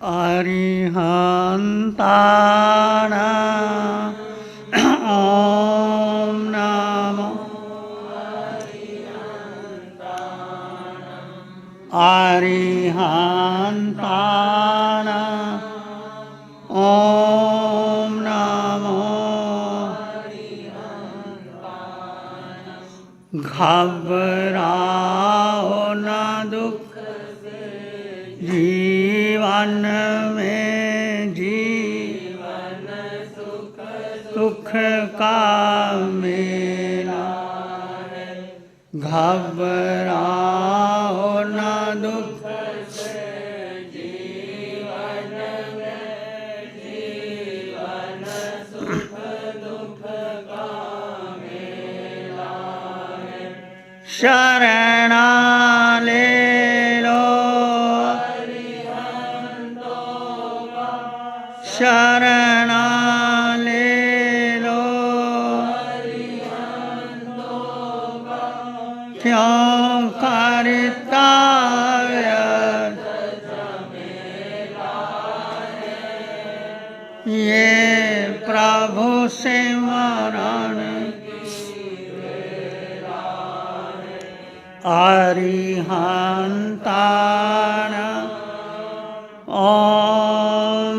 अरिहन्तानां ॐ नमो अरिहन्तानां ॐ नमो घबराओ न दुख जीवन में जीवन सुख का मेला घबराओ न दुख जीवन में जीवन सुख दुख का मेला शरणा ले लो शरणा ले लो क्यों करता ये प्रभु सिमरन अरिहन्तानां ॐ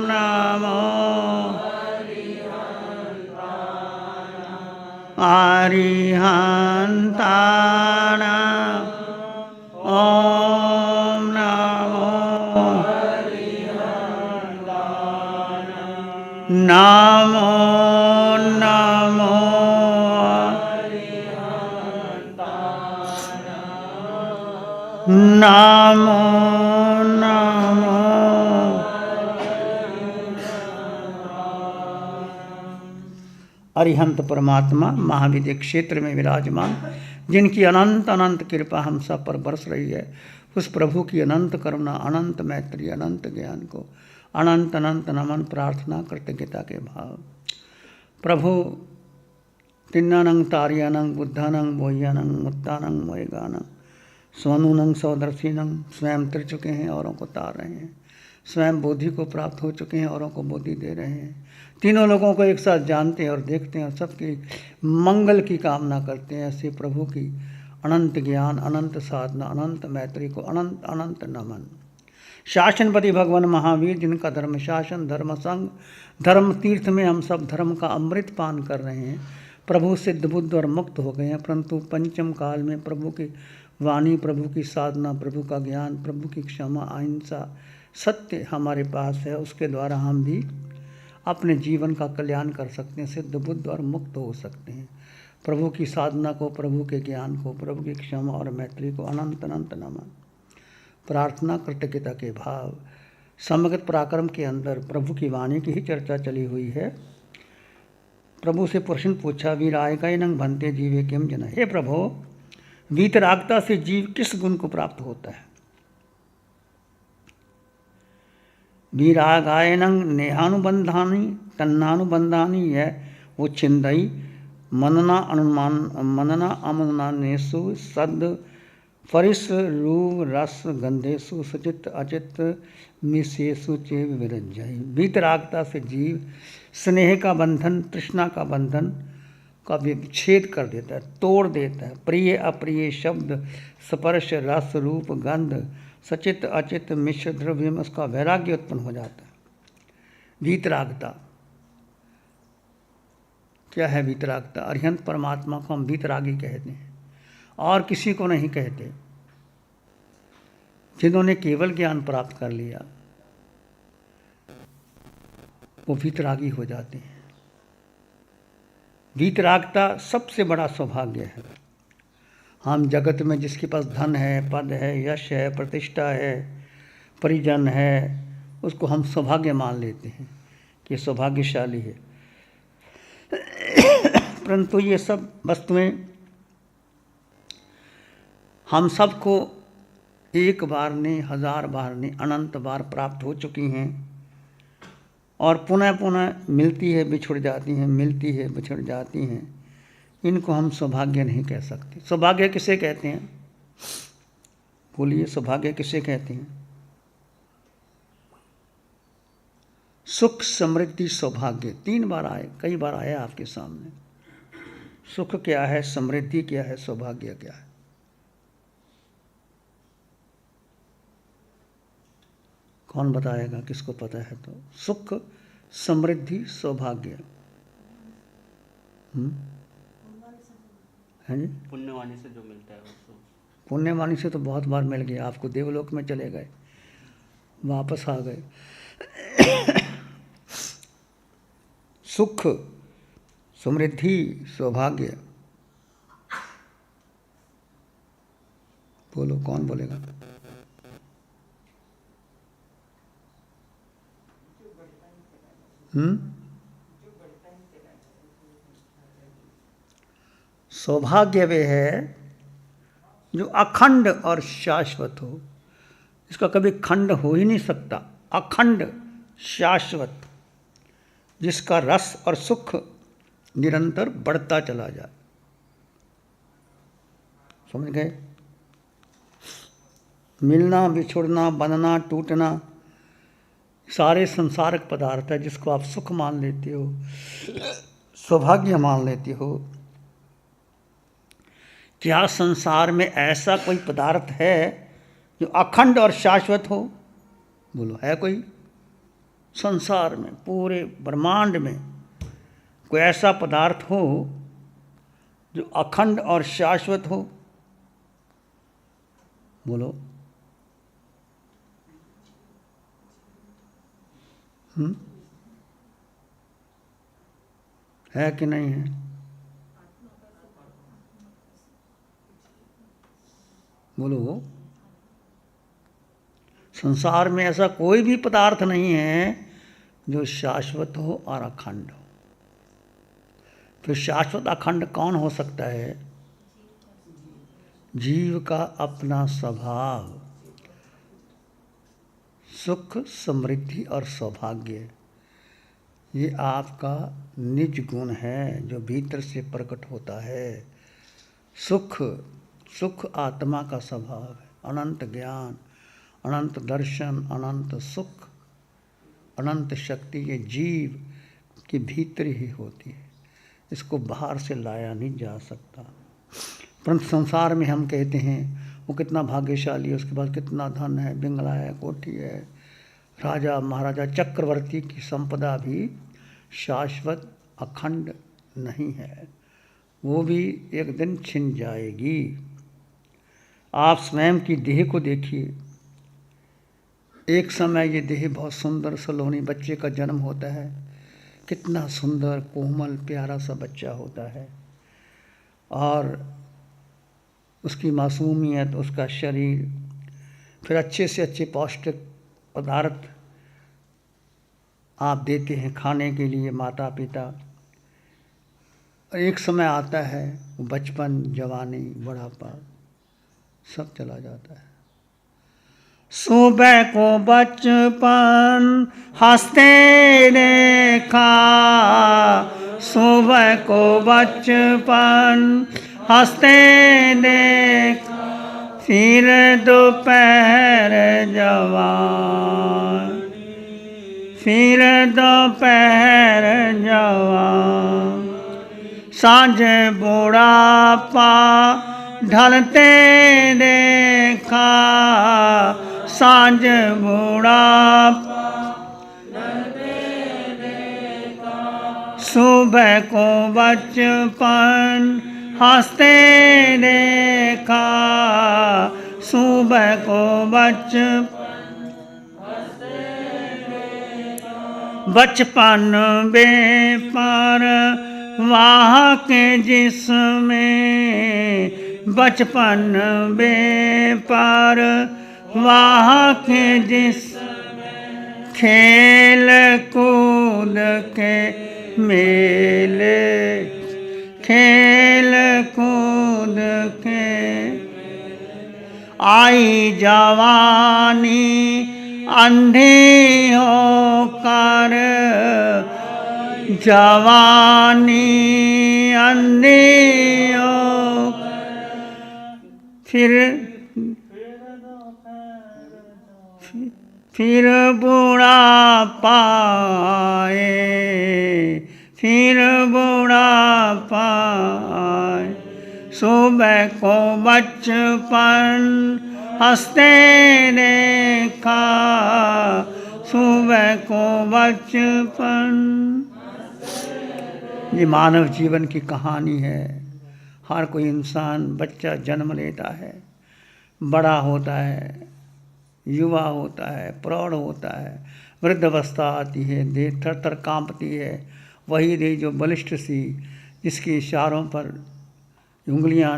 नमो अरिहन्तानां ॐ नमो नमो नमो नमो नमो अरिहंत परमात्मा महाविद्य क्षेत्र में विराजमान जिनकी अनंत अनंत कृपा हम सब पर बरस रही है, उस प्रभु की अनंत करुणा, अनंत मैत्री, अनंत ज्ञान को अनंत अनंत नमन प्रार्थना कृतज्ञता के भाव। प्रभु तिन्नानंग तारियानंग बुद्धानंग बोह्यानंग मुत्तानंग मोयगानंग सोनूनंग सौदर्शीनंग स्वयं तिर चुके हैं, औरों को तार रहे हैं, स्वयं बोधि को प्राप्त हो चुके हैं, औरों को बोधि दे रहे हैं, तीनों लोगों को एक साथ जानते हैं और देखते हैं और सबकी मंगल की कामना करते हैं। ऐसे प्रभु की अनंत ज्ञान, अनंत साधना, अनंत मैत्री को अनंत अनंत नमन। शासनपति भगवान महावीर जिनका धर्म शासन, धर्म संग, धर्म तीर्थ में हम सब धर्म का अमृत पान कर रहे हैं, प्रभु सिद्ध बुद्ध और मुक्त हो गए हैं, परंतु पंचम काल में प्रभु की वाणी, प्रभु की साधना, प्रभु का ज्ञान, प्रभु की क्षमा, अहिंसा, सत्य हमारे पास है, उसके द्वारा हम भी अपने जीवन का कल्याण कर सकते हैं, सिद्ध बुद्ध और मुक्त हो सकते हैं। प्रभु की साधना को, प्रभु के ज्ञान को, प्रभु की क्षमा और मैत्री को अनंत अनंत नमन प्रार्थना कृतज्ञता के भाव। समग्र पराक्रम के अंदर प्रभु की वाणी की ही चर्चा चली हुई है। प्रभु से प्रश्न पूछा, वीरायकायनं भन्ते जीवे किम जन। हे प्रभु, वीतरागता से जीव किस गुण को प्राप्त होता है? वीरागायनं नेहानुबंधानी तन्नानुबंधानी यह वो छिंदई मनना अमनानेसु सद फरिस रूप रस गंधेशु सचित अचित मिसेसु चेव विरंजाई। वीतरागता से जीव स्नेह का बंधन, तृष्णा का बंधन का विच्छेद कर देता है, तोड़ देता है। प्रिय अप्रिय शब्द, स्पर्श, रस, रूप, गंध, सचित अचित मिश्र द्रव्य में उसका वैराग्य उत्पन्न हो जाता है। वीतरागता क्या है? वीतरागता, अरिहंत परमात्मा को हम वीतरागी कहते हैं और किसी को नहीं कहते। जिन्होंने केवल ज्ञान प्राप्त कर लिया वो वीतरागी हो जाते हैं। वीतरागता सबसे बड़ा सौभाग्य है। हम जगत में जिसके पास धन है, पद है, यश है, प्रतिष्ठा है, परिजन है, उसको हम सौभाग्य मान लेते हैं कि सौभाग्यशाली है। परंतु ये सब वस्तुएं हम सबको एक बार नहीं, हजार बार नहीं, अनंत बार प्राप्त हो चुकी हैं और पुनः पुनः मिलती है, बिछुड़ जाती हैं, मिलती है, बिछुड़ जाती हैं। इनको हम सौभाग्य नहीं कह सकते। सौभाग्य किसे कहते हैं? बोलिए, सौभाग्य किसे कहते हैं? सुख, समृद्धि, सौभाग्य 3 बार आए, कई बार आया आपके सामने। सुख क्या है, समृद्धि क्या है, सौभाग्य क्या है? कौन बताएगा, किसको पता है? तो सुख, समृद्धि, सौभाग्य। है जी? पुण्यवाणी से जो मिलता है उसको। पुण्यवाणी से तो बहुत बार मिल गया आपको, देवलोक में चले गए, वापस आ गए। सुख, समृद्धि, सौभाग्य, बोलो कौन बोलेगा? सौभाग्य वे है जो अखंड और शाश्वत हो। इसका कभी खंड हो ही नहीं सकता। अखंड, शाश्वत, जिसका रस और सुख निरंतर बढ़ता चला जाए। समझ गए? मिलना, बिछुड़ना, बंधना, टूटना सारे संसारिक पदार्थ है, जिसको आप सुख मान लेते हो, सौभाग्य मान लेते हो। क्या संसार में ऐसा कोई पदार्थ है जो अखंड और शाश्वत हो? बोलो, है कोई? संसार में, पूरे ब्रह्मांड में कोई ऐसा पदार्थ हो जो अखंड और शाश्वत हो? बोलो। है कि नहीं है? बोलो। संसार में ऐसा कोई भी पदार्थ नहीं है जो शाश्वत हो और अखंड हो। फिर शाश्वत अखंड कौन हो सकता है? जीव का अपना स्वभाव। सुख, समृद्धि और सौभाग्य, ये आपका निज गुण है जो भीतर से प्रकट होता है। सुख, सुख आत्मा का स्वभाव है। अनंत ज्ञान, अनंत दर्शन, अनंत सुख, अनंत शक्ति ये जीव के भीतर ही होती है। इसको बाहर से लाया नहीं जा सकता। परंतु संसार में हम कहते हैं वो कितना भाग्यशाली है, उसके पास कितना धन है, बिंगला है, कोठी है, राजा महाराजा चक्रवर्ती की संपदा भी शाश्वत अखंड नहीं है। वो भी एक दिन छिन जाएगी। आप स्वयं की देह को देखिए। एक समय ये देह बहुत सुंदर सलोनी बच्चे का जन्म होता है, कितना सुंदर कोमल प्यारा सा बच्चा होता है, और उसकी मासूमियत, उसका शरीर, फिर अच्छे से अच्छे पौष्टिक पदार्थ आप देते हैं खाने के लिए माता पिता। एक समय आता है वो बचपन, जवानी, बुढ़ापा सब चला जाता है। सुबह को बचपन हंसते देखा, सुबह को बचपन हंसते देखा, फिर दोपहर जवान, फिर दोपहर जवान, सांझ बुढ़ापा ढलते देखा, सांझ बुढ़ापा ढलते देखा, सुबह को बचपन हंसते देखा, सुबह को बचपन बेपार वाह के जिसमें, बचपन बेपार वाह के जिसमें, खेल कूद के मेले, खेल कूद के आई जवानी अंधी होकर, जवानी अंधी होकर, फिर बूढ़ा पाए, फिर बूढ़ा पाए, सुबह को बचपन हंसते देखा, सुबह को बचपन। ये मानव जीवन की कहानी है। हर कोई इंसान, बच्चा जन्म लेता है, बड़ा होता है, युवा होता है, प्रौढ़ होता है, वृद्धावस्था आती है, देह थर थर कांपती है। वही देह जो बलिष्ठ सी, जिसके इशारों पर उंगलियां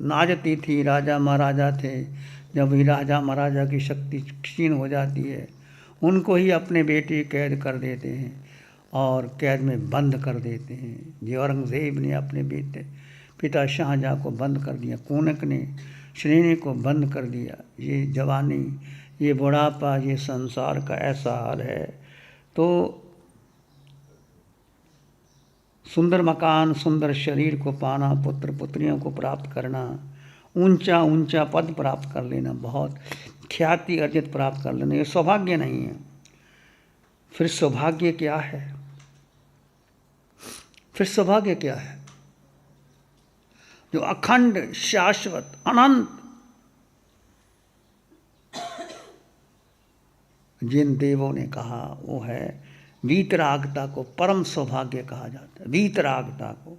नाचती थी, राजा महाराजा थे, जब भी राजा महाराजा की शक्ति क्षीण हो जाती है, उनको ही अपने बेटे कैद कर देते हैं और कैद में बंद कर देते हैं। जो औरंगज़ेब ने अपने बेटे पिता शाहजहाँ को बंद कर दिया, कूनक ने श्रेणी को बंद कर दिया। ये जवानी, ये बुढ़ापा, ये संसार का ऐसा हाल है। तो सुंदर मकान, सुंदर शरीर को पाना, पुत्र पुत्रियों को प्राप्त करना, ऊंचा ऊंचा पद प्राप्त कर लेना, बहुत ख्याति अर्जित प्राप्त कर लेना, ये सौभाग्य नहीं है। फिर सौभाग्य क्या है? फिर सौभाग्य क्या है? जो अखंड, शाश्वत, अनंत, जिन देवों ने कहा, वो है वीतरागता को परम सौभाग्य कहा जाता है। वीतरागता को,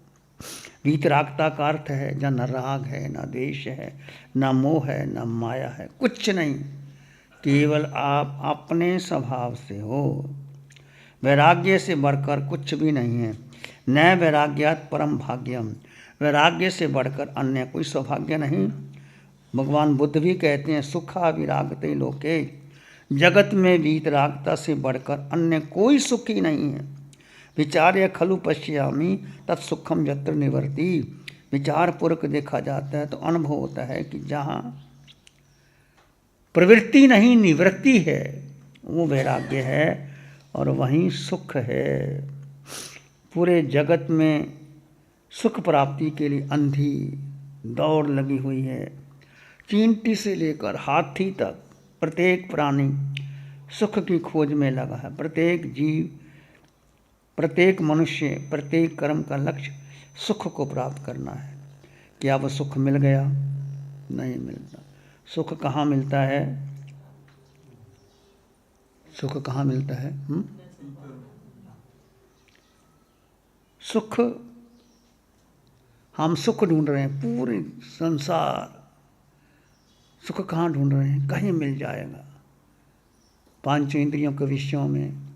वीतरागता का अर्थ है जहाँ न राग है, न द्वेष है, न मोह है, न माया है, कुछ नहीं, केवल आप अपने स्वभाव से हो। वैराग्य से बढ़कर कुछ भी नहीं है। न वैराग्यात परम भाग्यम, वैराग्य से बढ़कर अन्य कोई सौभाग्य नहीं। भगवान बुद्ध भी कहते हैं, सुखा विरागते लोके, जगत में वीतरागता से बढ़कर अन्य कोई सुख ही नहीं है। विचार्य खलु पश्यामि तत्सुखम यत्र निवर्ति, विचार पूर्वक देखा जाता है तो अनुभव होता है कि जहाँ प्रवृत्ति नहीं, निवृत्ति है, वो वैराग्य है और वहीं सुख है। पूरे जगत में सुख प्राप्ति के लिए अंधी दौड़ लगी हुई है। चींटी से लेकर हाथी तक प्रत्येक प्राणी सुख की खोज में लगा है। प्रत्येक जीव, प्रत्येक मनुष्य, प्रत्येक कर्म का लक्ष्य सुख को प्राप्त करना है। क्या वो सुख मिल गया? नहीं मिलता। सुख कहाँ मिलता है? सुख कहाँ मिलता है? सुख, हम सुख ढूंढ रहे हैं, पूरे संसार सुख कहाँ ढूंढ रहे हैं? कहीं मिल जाएगा। पांच इंद्रियों के विषयों में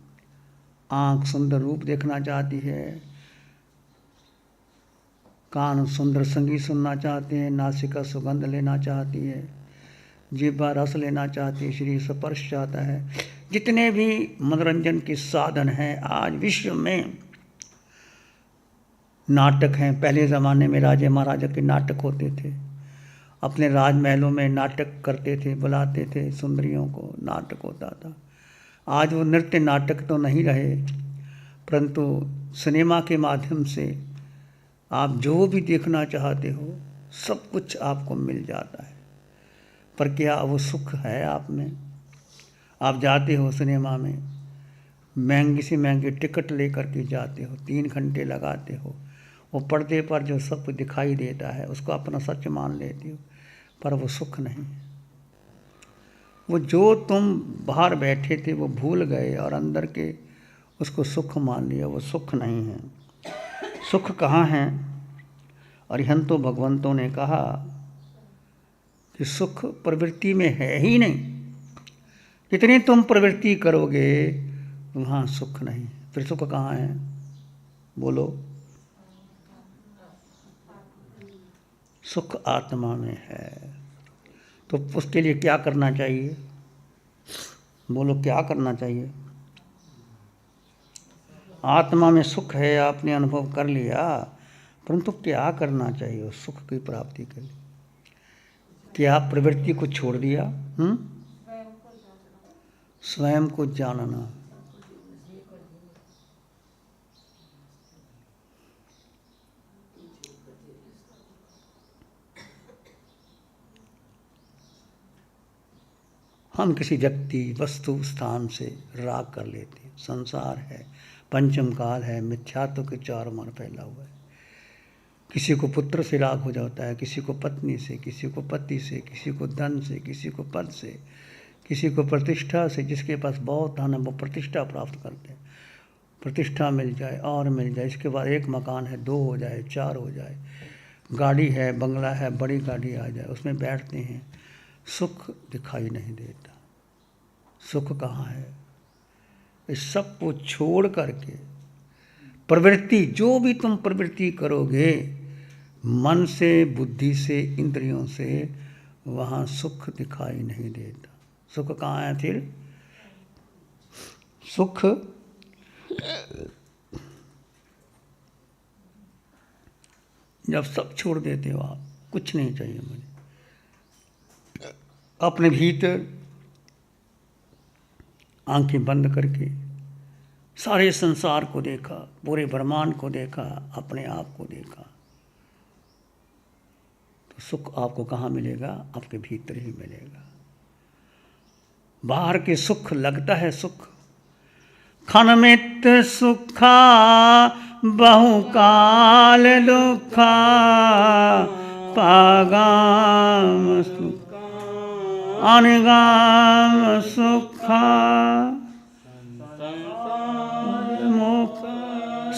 आँख सुंदर रूप देखना चाहती है, कान सुंदर संगीत सुनना चाहते हैं, नासिका सुगंध लेना चाहती है, जिह्वा रस लेना चाहती है, शरीर स्पर्श चाहता है। जितने भी मनोरंजन के साधन हैं आज विश्व में, नाटक हैं। पहले ज़माने में राजा महाराजा के नाटक होते थे, अपने राजमहलों में नाटक करते थे, बुलाते थे सुंदरियों को, नाटक होता था। आज वो नृत्य नाटक तो नहीं रहे, परंतु सिनेमा के माध्यम से आप जो भी देखना चाहते हो सब कुछ आपको मिल जाता है। पर क्या वो सुख है आप में? आप जाते हो सिनेमा में, महंगी से महंगी टिकट लेकर के जाते हो, 3 घंटे लगाते हो, वो पर्दे पर जो सब कुछ दिखाई देता है उसको अपना सच मान लेते हो, पर वो सुख नहीं। वो जो तुम बाहर बैठे थे वो भूल गए और अंदर के उसको सुख मान लिया, वो सुख नहीं है। सुख कहाँ है? अरिहंतो भगवंतों ने कहा कि सुख प्रवृत्ति में है ही नहीं। जितनी तुम प्रवृत्ति करोगे वहाँ सुख नहीं। फिर सुख कहाँ है? बोलो। सुख आत्मा में है। तो उसके लिए क्या करना चाहिए? बोलो, क्या करना चाहिए? आत्मा में सुख है, आपने अनुभव कर लिया, परंतु क्या करना चाहिए उस सुख की प्राप्ति के लिए? क्या प्रवृत्ति को छोड़ दिया? स्वयं को जानना। हम किसी व्यक्ति वस्तु स्थान से राग कर लेते हैं। संसार है, पंचम काल है, मिथ्यात्व के चारों ओर फैला हुआ है। किसी को पुत्र से राग हो जाता है, किसी को पत्नी से, किसी को पति से, किसी को धन से, किसी को पद से, किसी को प्रतिष्ठा से। जिसके पास बहुत धन है वो प्रतिष्ठा प्राप्त करते हैं, प्रतिष्ठा मिल जाए और मिल जाए। इसके बाद एक मकान है, 2 हो जाए, 4 हो जाए, गाड़ी है, बंगला है, बड़ी गाड़ी आ जाए, उसमें बैठते हैं, सुख दिखाई नहीं देता। सुख कहाँ है? इस सब को छोड़ करके प्रवृत्ति, जो भी तुम प्रवृत्ति करोगे मन से, बुद्धि से, इंद्रियों से, वहाँ सुख दिखाई नहीं देता। सुख कहाँ है फिर? सुख जब सब छोड़ देते हो आप, कुछ नहीं चाहिए मुझे, अपने भीतर आंखें बंद करके सारे संसार को देखा, पूरे ब्रह्मांड को देखा, अपने आप को देखा, तो सुख आपको कहाँ मिलेगा? आपके भीतर ही मिलेगा। बाहर के सुख लगता है सुख। खनमित सुखा बहुकाल दुखा पागाम सुखा अनगाम सुखा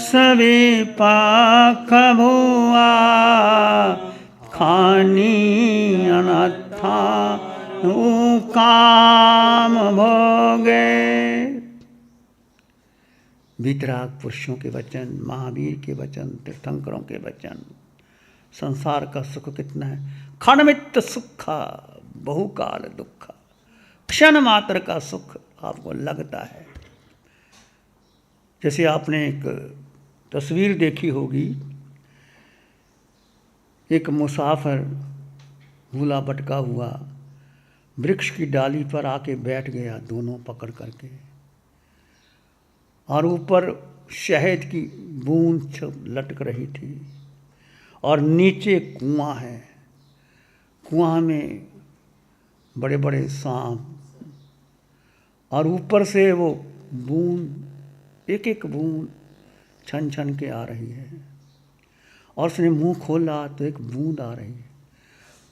सभी पाख भुआ खानी अनथा काम भोगे। वीतराग पुरुषों के वचन, महावीर के वचन, तीर्थंकरों के वचन। संसार का सुख कितना है? क्षणमित सुखा बहुकाल दुखा। क्षण मात्र का सुख आपको लगता है। जैसे आपने एक तस्वीर देखी होगी, एक मुसाफिर भूला भटका हुआ वृक्ष की डाली पर आके बैठ गया, दोनों पकड़ करके, और ऊपर शहद की बूंद लटक रही थी और नीचे कुआं है। कुआं में बड़े बड़े सांप, और ऊपर से वो बूंद, एक एक बूंद छन छन के आ रही है, और उसने मुंह खोला तो एक बूंद आ रही है।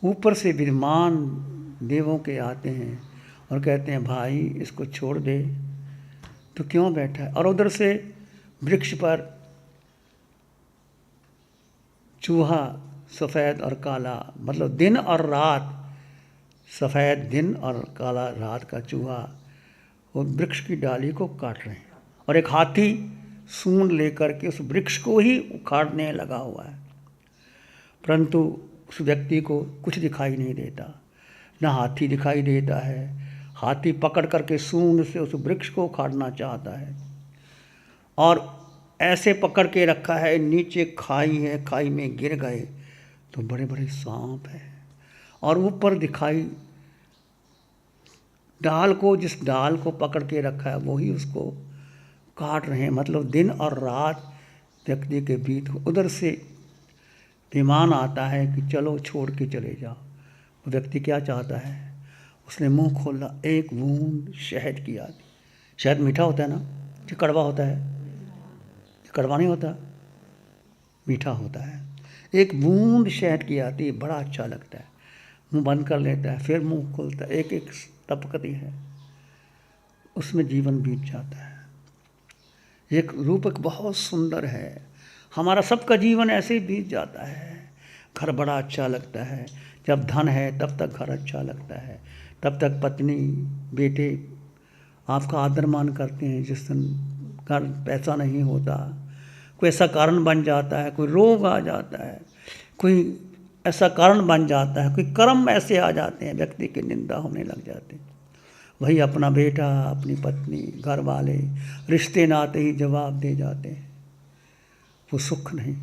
ऊपर से विद्यमान देवों के आते हैं और कहते हैं भाई इसको छोड़ दे, तो क्यों बैठा है? और उधर से वृक्ष पर चूहा, सफ़ेद और काला, मतलब दिन और रात, सफ़ेद दिन और काला रात का चूहा वो वृक्ष की डाली को काट रहे हैं, और एक हाथी सूंड लेकर के उस वृक्ष को ही उखाड़ने लगा हुआ है। परंतु उस व्यक्ति को कुछ दिखाई नहीं देता, ना हाथी दिखाई देता है। हाथी पकड़ करके सूंड से उस वृक्ष को उखाड़ना चाहता है, और ऐसे पकड़ के रखा है। नीचे खाई है, खाई में गिर गए तो बड़े बड़े सांप हैं, और ऊपर दिखाई डाल को, जिस डाल को पकड़ के रखा है वही उसको काट रहे हैं। मतलब दिन और रात व्यक्ति के बीच उधर से विमान आता है कि चलो छोड़ के चले जाओ। वो व्यक्ति क्या चाहता है? उसने मुंह खोला, एक बूंद शहद की आती। शहद मीठा होता है ना, कि कड़वा होता है? कड़वा नहीं होता, मीठा होता है। एक बूंद शहद की आती है, बड़ा अच्छा लगता है। मुंह बंद कर लेता है, फिर मुंह खोलता है, एक एक टपकती है, उसमें जीवन बीत जाता है। एक रूपक बहुत सुंदर है। हमारा सबका जीवन ऐसे ही बीत जाता है। घर बड़ा अच्छा लगता है, जब धन है तब तक घर अच्छा लगता है, तब तक पत्नी बेटे आपका आदर मान करते हैं। जिस दिन घर पैसा नहीं होता, कोई ऐसा कारण बन जाता है, कोई रोग आ जाता है, कोई ऐसा कारण बन जाता है, कोई कर्म ऐसे आ जाते हैं, व्यक्ति की निंदा होने लग जाते हैं। वही अपना बेटा, अपनी पत्नी, घर वाले, रिश्ते नाते ही जवाब दे जाते हैं। वो सुख नहीं,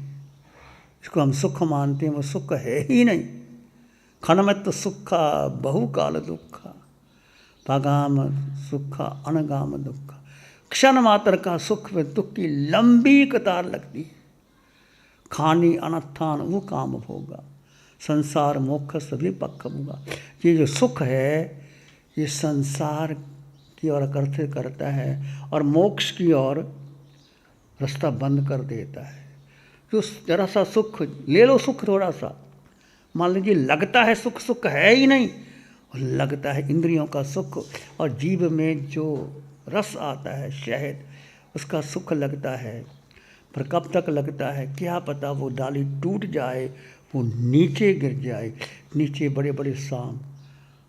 इसको हम सुख मानते हैं, वो सुख है ही नहीं। खनमित सुखा बहुकाल दुखा पागाम सुखा अनगाम दुखा। क्षण मात्र का सुख में दुख की लंबी कतार लगती है। खानी अनत्थान वो काम भोगा, संसार मोक्ष सभी पक्ष होगा। ये जो सुख है ये संसार की ओर आकर्षित करता है और मोक्ष की ओर रास्ता बंद कर देता है। जो जरा सा सुख ले लो, सुख थोड़ा सा, मान लीजिए लगता है सुख, सुख है ही नहीं, और लगता है इंद्रियों का सुख, और जीभ में जो रस आता है शहद, उसका सुख लगता है। पर कब तक लगता है क्या पता, वो डाली टूट जाए, वो नीचे गिर जाए। नीचे बड़े बड़े सांप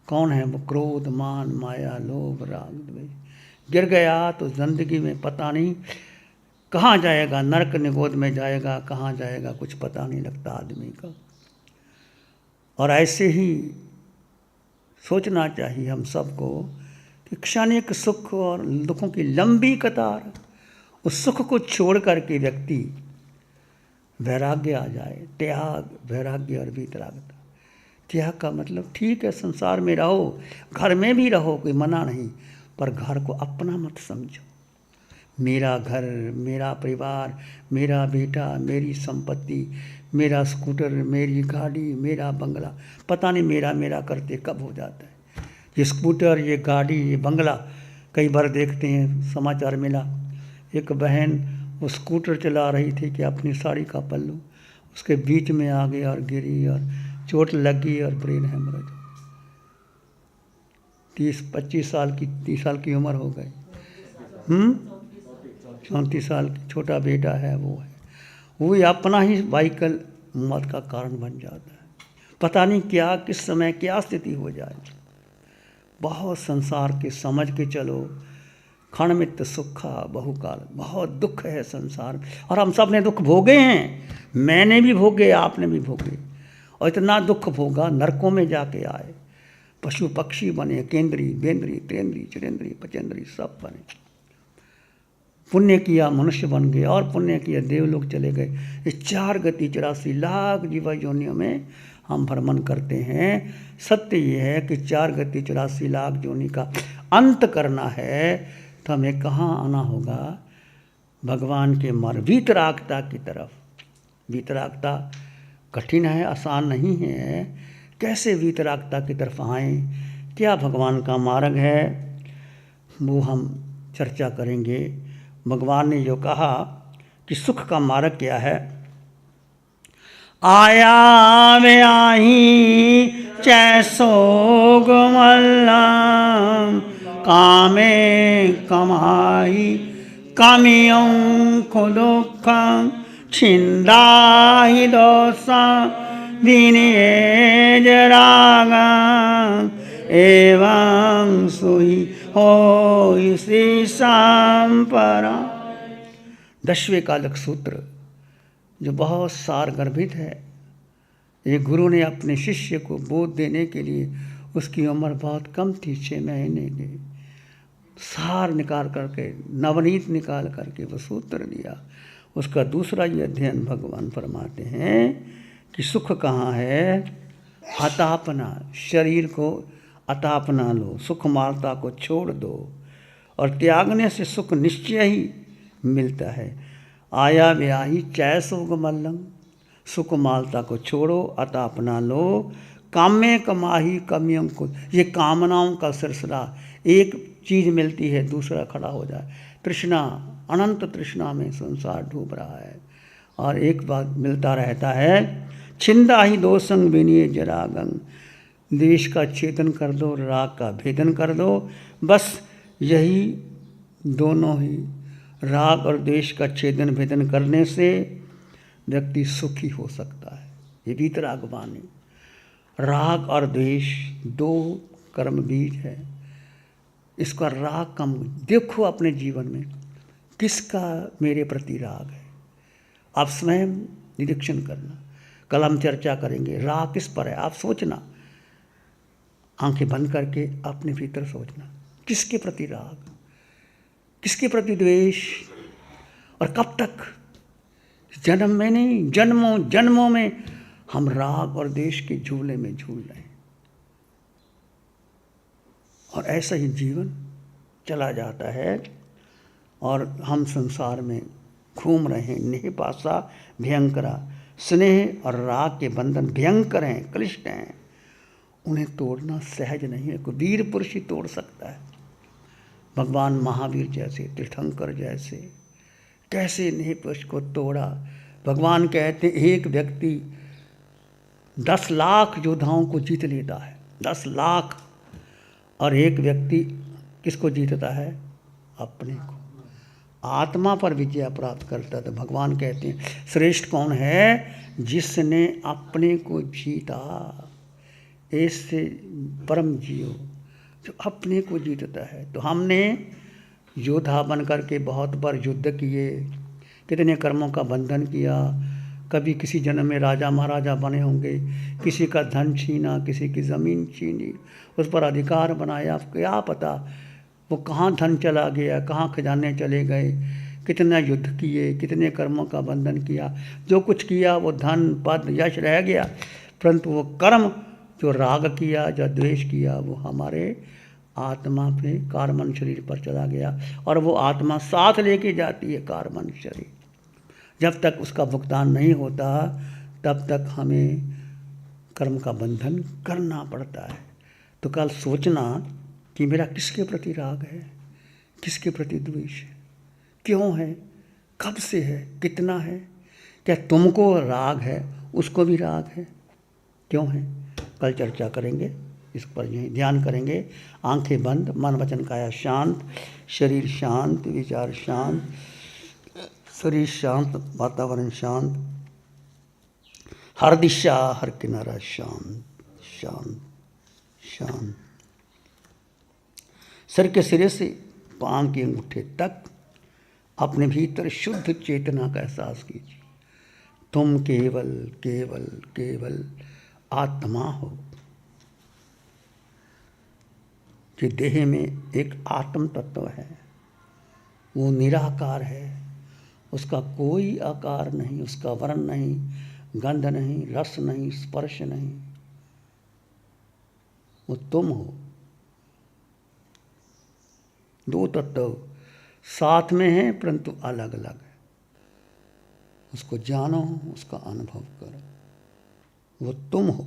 कौन है वो? क्रोध, मान, माया, लोभ, राग, द्वेष। गिर गया तो जिंदगी में पता नहीं कहाँ जाएगा, नरक निगोद में जाएगा, कहाँ जाएगा कुछ पता नहीं लगता आदमी का। और ऐसे ही सोचना चाहिए हम सबको कि क्षणिक सुख और दुखों की लंबी कतार, उस सुख को छोड़ करके व्यक्ति वैराग्य आ जाए। त्याग, वैराग्य और वीतरागता। त्याग का मतलब ठीक है संसार में रहो, घर में भी रहो, कोई मना नहीं, पर घर को अपना मत समझो। मेरा घर, मेरा परिवार, मेरा बेटा, मेरी संपत्ति, मेरा स्कूटर, मेरी गाड़ी, मेरा बंगला, पता नहीं मेरा मेरा करते कब हो जाता है। ये स्कूटर, ये गाड़ी, ये बंगला, कई बार देखते हैं समाचार मिला, एक बहन वो स्कूटर चला रही थी कि अपनी साड़ी का पल्लू उसके बीच में आ गया और गिरी और चोट लग गई और ब्रेन हेमरेज। 30-25 साल की, 30 साल की उम्र हो गई। 34 साल की छोटा बेटा है, वो अपना ही व्हीकल मौत का कारण बन जाता है। पता नहीं क्या, किस समय क्या स्थिति हो जाए। बहुत संसार के समझ के चलो, क्षणमित सुखा बहुकाल, बहुत दुख है संसार में, और हम सब ने दुख भोगे हैं। मैंने भी भोगे, आपने भी भोगे, और इतना दुख भोगा नरकों में जाके आए। पशु पक्षी बने, केंद्री, बेंद्री, त्रेंद्री, चिरेंद्री, पचेंद्री सब बने। पुण्य किया मनुष्य बन गए, और पुण्य किया देवलोक चले गए। ये 4 गति 84 लाख जीवा योनियों में हम भ्रमण करते हैं। सत्य ये है कि 4 गति 84 लाख योनि का अंत करना है तो हमें कहाँ आना होगा? भगवान के मार्ग, वीतरागता की तरफ। वीतरागता कठिन है, आसान नहीं है। कैसे वीतरागता की तरफ आएँ, क्या भगवान का मार्ग है, वो हम चर्चा करेंगे। भगवान ने जो कहा कि सुख का मार्ग क्या है, आया वे आई चैसोग मल्लम, कामे कमाई कामियों को दुखम, छिंदाहि दोषा विनियेज रागम, एवं सुही हो इसी संपरा। 10वें कालक सूत्र जो बहुत सार गर्भित है। एक गुरु ने अपने शिष्य को बोध देने के लिए, उसकी उम्र बहुत कम थी, 6 महीने की, सार निकाल करके, नवनीत निकाल करके वो सूत्र दिया। उसका दूसरा ये अध्ययन भगवान फरमाते हैं कि सुख कहाँ है? अतापना, शरीर को अतापना लो, सुख मालता को छोड़ दो, और त्यागने से सुख निश्चय ही मिलता है। आया व्याही चैसोग मल्लम, सुख मालता को छोड़ो, अतापना लो, काम्य कमाही कमियों को, ये कामनाओं का सिलसिला, एक चीज़ मिलती है दूसरा खड़ा हो जाए। तृष्णा, अनंत तृष्णा में संसार डूब रहा है, और एक बात मिलता रहता है, छिंदा ही दो संग विनिय जरागंग, द्वेष का छेदन कर दो, राग का भेदन कर दो। बस यही दोनों ही, राग और द्वेष का छेदन भेदन करने से व्यक्ति सुखी हो सकता है। ये वीतराग वाणी। राग और द्वेष 2 कर्म बीज है। इसका राग कम देखो अपने जीवन में, किसका मेरे प्रति राग है, आप स्वयं निरीक्षण करना। कल हम चर्चा करेंगे राग किस पर है, आप सोचना, आंखें बंद करके अपने भीतर सोचना, किसके प्रति राग, किसके प्रति द्वेष, और कब तक? जन्म में नहीं, जन्मों जन्मों में हम राग और द्वेष के झूले में झूल रहे हैं, और ऐसा ही जीवन चला जाता है, और हम संसार में घूम रहे हैं। नेह पासा भयंकरा, स्नेह और राग के बंधन भयंकर हैं, क्लिष्ट हैं। उन्हें तोड़ना सहज नहीं है, कोई वीर पुरुष ही तोड़ सकता है। भगवान महावीर जैसे, तीर्थंकर जैसे कैसे नहीं पुरुष को तोड़ा। भगवान कहते एक व्यक्ति 10 लाख योद्धाओं को जीत लेता है, 10 लाख, और एक व्यक्ति किसको जीतता है? अपने को, आत्मा पर विजय प्राप्त करता है। तो भगवान कहते हैं श्रेष्ठ कौन है? जिसने अपने को जीता। ऐसे परम जियो जो अपने को जीतता है। तो हमने योद्धा बन कर के बहुत बार युद्ध किए, कितने कर्मों का बंधन किया, कभी किसी जन्म में राजा महाराजा बने होंगे, किसी का धन छीना, किसी की ज़मीन छीनी, उस पर अधिकार बनाया। क्या पता वो कहाँ धन चला गया, कहाँ खजाने चले गए, कितना युद्ध किए, कितने कर्मों का बंधन किया। जो कुछ किया वो धन पद यश रह गया, परंतु वो कर्म जो राग किया, जो द्वेष किया, वो हमारे आत्मा पे कार्बन शरीर पर चला गया, और वो आत्मा साथ लेके जाती है कार्बन शरीर। जब तक उसका भुगतान नहीं होता तब तक हमें कर्म का बंधन करना पड़ता है। तो कल सोचना कि मेरा किसके प्रति राग है, किसके प्रति द्वेष है, क्यों है, कब से है, कितना है। क्या तुमको राग है, उसको भी राग है, क्यों है? कल चर्चा करेंगे, इस पर यही ध्यान करेंगे। आंखें बंद, मन वचन काया शांत, शरीर शांत, विचार शांत, शरीर शांत, वातावरण शांत, हर दिशा हर किनारा शांत शांत शांत। सिर के सिरे से पांव के अंगूठे तक अपने भीतर शुद्ध चेतना का एहसास कीजिए। तुम केवल केवल केवल आत्मा हो। कि देह में एक आत्म तत्व है, वो निराकार है, उसका कोई आकार नहीं, उसका वर्ण नहीं, गंध नहीं, रस नहीं, स्पर्श नहीं। वो तुम हो। दो तत्व साथ में हैं परंतु अलग अलग है। उसको जानो, उसका अनुभव करो, वो तुम हो।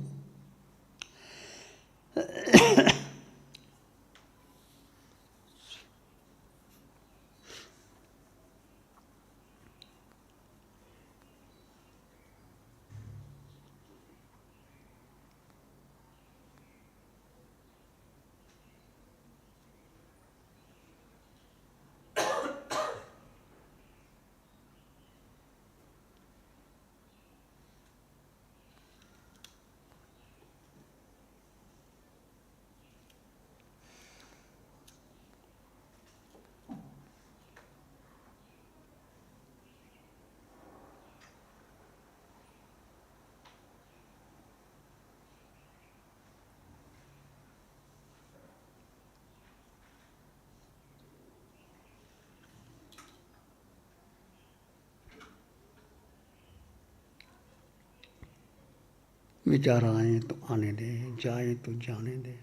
विचार आए तो आने दे, जाए तो जाने दे।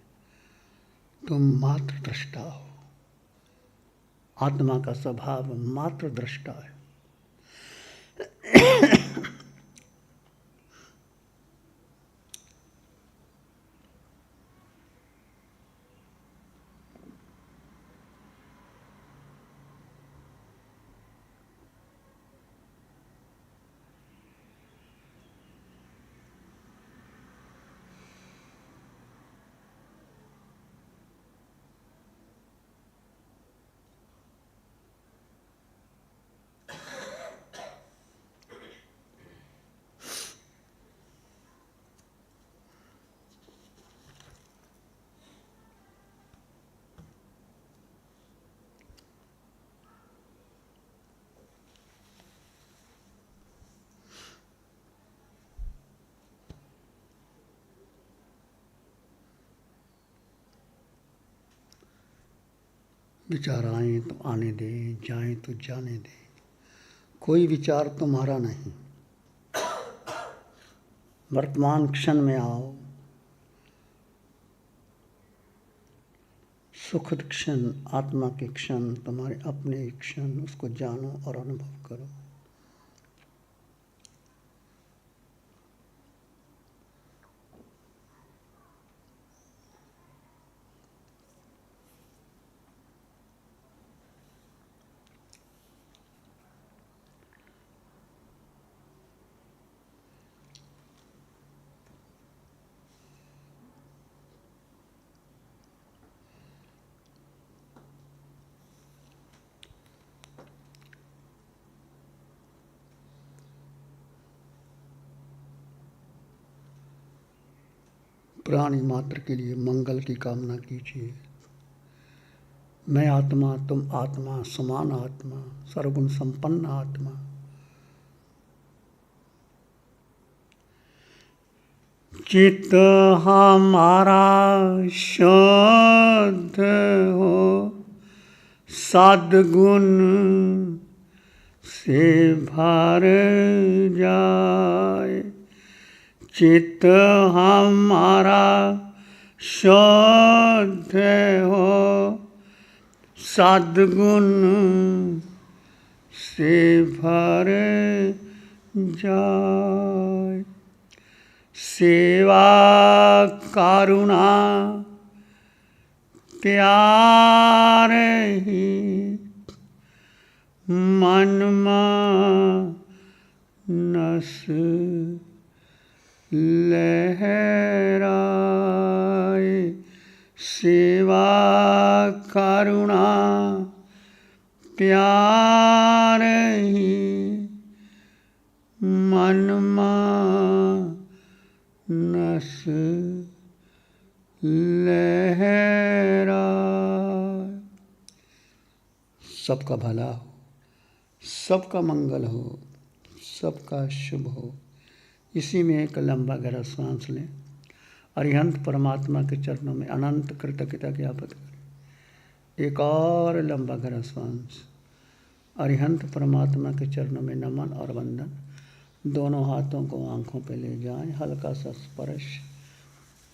तुम मात्र दृष्टा हो। आत्मा का स्वभाव मात्र दृष्टा है। विचार आए तो आने दे, जाए तो जाने दे। कोई विचार तुम्हारा नहीं। वर्तमान क्षण में आओ। सुखद क्षण, आत्मा के क्षण, तुम्हारे अपने क्षण, उसको जानो और अनुभव करो। प्राणी मात्र के लिए मंगल की कामना कीजिए। मैं आत्मा, तुम आत्मा, समान आत्मा, सर्वगुण संपन्न आत्मा। चित्त हमारा शुद्ध हो, सद्गुण से भर जाए। चित्त हमारा शुद्ध हो, सद्गुण से भर जाए। सेवा करुणा त्यार ही मन मानस लहराए। सेवा करुणा प्यार ही मन मानस लहराए। सबका भला हो, सबका मंगल हो, सबका शुभ हो। इसी में एक लंबा गहरा सांस लें। अरिहंत परमात्मा के चरणों में अनंत कृतज्ञता ज्ञापित करें। एक और लंबा गहरा सांस। अरिहंत परमात्मा के चरणों में नमन और वंदन। दोनों हाथों को आंखों पे ले जाएं। हल्का सा स्पर्श,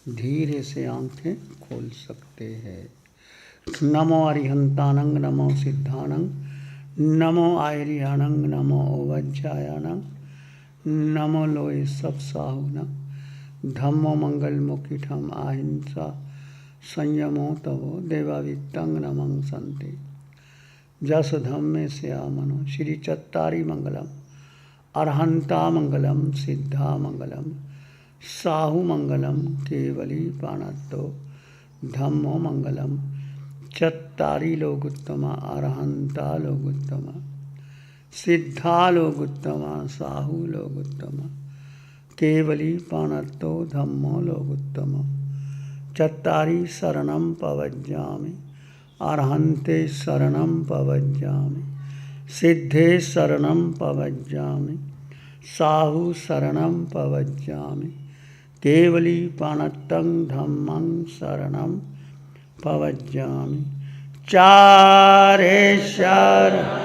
धीरे से आंखें खोल सकते हैं। नमो अरिहंतानंग, नमो सिद्धानंग, नमो आयरियानंग, नमो ओवज्जायानंग, नमो लोए सब साहुनंग। धम्मो मंगल मुखिठम अहिंसा संयमो तवो देवावित्तंग नमं संते। जस धम्मे श्यामनो श्री चत्तारी मंगलम, अरहंता मंगलम, सिद्धा मंगलम, साहु मंगलम, केवली पाणत्तो। धम्मो मंगलम, चत्तारी लोगुत्तमा, अरहंता लोगुत्तमा, सिद्धा लोगुत्तमा, साहु लोगुत्तमा, केवली पाणत्तो। धम्मो लोगुत्तमा। चत्तारी शरणं पवज्जामि, अरहन्ते शरणं पवज्जामि, सिद्धे शरणं पवज्जामि, साहु शरणं पवज्जामि, केवली पाणत्तं धम्मं शरणं पवज्जामि। चारेश्वर